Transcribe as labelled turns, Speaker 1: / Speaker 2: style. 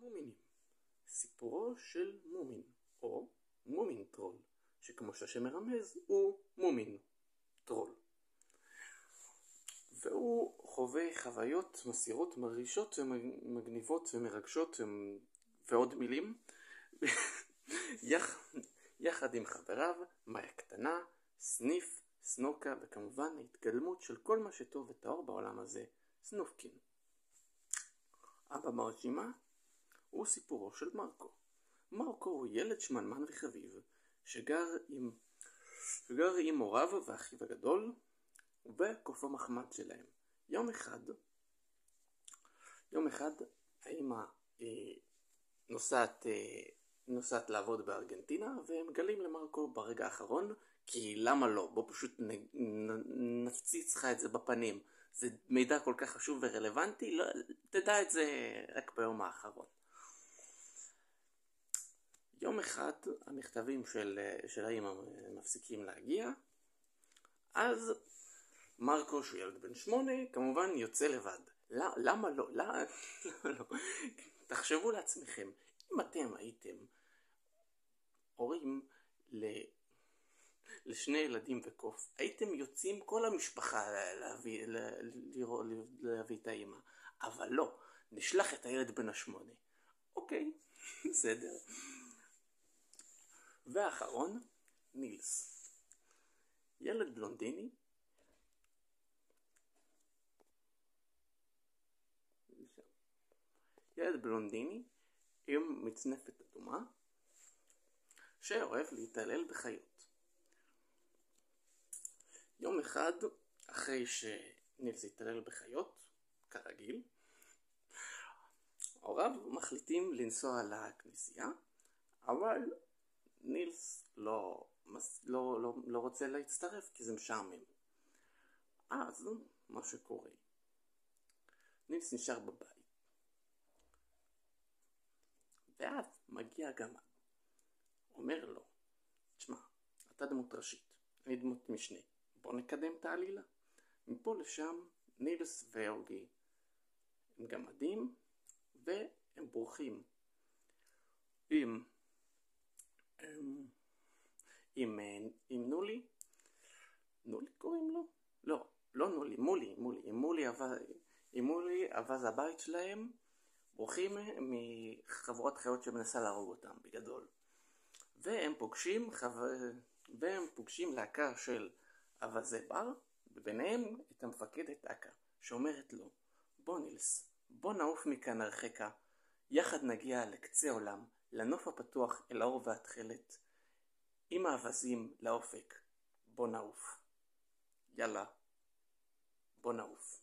Speaker 1: המומינים. סיפורו של מומין, או מומין טרול, שכמו שהשם מרמז הוא מומין טרול. והוא חווה חוויות מסירות, מרעישות ומגניבות ומרגשות ועוד מילים יחד עם חבריו, מאיה קטנה, סניף, סנוקה וכמובן ההתגלמות של כל מה שטוב וטהור בעולם הזה, סנופקין. אבא מרג'ימה הוא סיפורו של מרקו. מרקו הוא ילד שמנמן וחביב שגר עם הוריו ואחיו הגדול וקוף המחמד שלהם. יום אחד האמא נוסעת לעבוד בארגנטינה, והם גלים למרקו ברגע האחרון, כי למה לא? בוא פשוט נפציץ לך את זה בפנים. זה מידע כל כך חשוב ורלוונטי, לא, תדע את זה רק ביום האחרון. יום אחד המכתבים של האמא מפסיקים להגיע, אז מרקו, שהוא ילד בן 8, כמובן יוצא לבד. למה לא? למה לא? תחשבו לעצמכם, אם אתם הייתם הורים לשני ילדים וקוף, הייתם יוצאים כל המשפחה להביא את האמא. אבל לא, נשלח את הילד בן 8. אוקיי, בסדר. ואחרון, נילס. ילד בלונדיני, עם מצנפת אדומה, שאוהב להתעלל בחיות. יום אחד, אחרי שנילס התעלל בחיות, כרגיל, הוריו מחליטים לנסוע לכנסייה, אבל נילס לא רוצה להצטרף כי זה משעמם. אז מה שקורה, נילס נשאר בבית, ואז מגיע גמל, אומר לו, תשמע, אתה דמות ראשית, אני דמות משנה, בוא נקדם את העלילה. מפה לשם נילס ואורגי הם גמדים, והם בורחים עם נולי. נולי קוראים לו? לא נולי, מולי אבז הבית שלהם, בורחים מחבורת חיות שמנסה להרוג אותם בגדול. והם פוגשים להקה של אבזי בר, וביניהם את המפקדת אקה, שאומרת לו, בוא נילס, בוא נעוף מכאן הרחקה, יחד נגיע לקצה עולם, לנוף הפתוח, אל האור והתכלת, עם האבזים לאופק, בוא נעוף. יאללה, בוא נעוף.